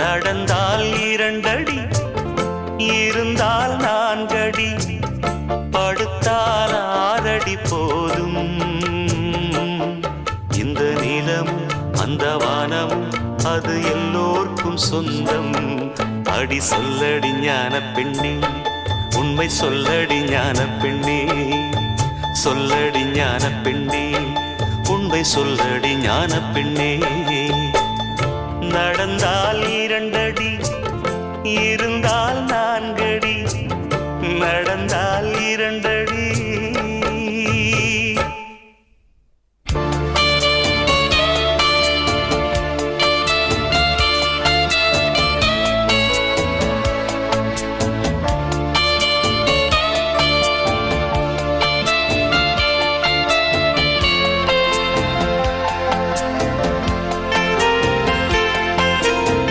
நடந்தால் 2 அடி, இருந்தால் 4 அடி, படுத்தால் 6 அடி போதும். இந்த நிலமும் அந்த வானமும் அது எல்லோர்க்கும் சொந்தம். அடி சொல்லடி ஞான பெண்ணே, உண்மை சொல்லடி ஞான பெண்ணே, சொல்லடி ஞான பெண்ணே, உண்மை சொல்லடி ஞான பெண்ணே. நடந்தால் 2 அடி, இருந்தால்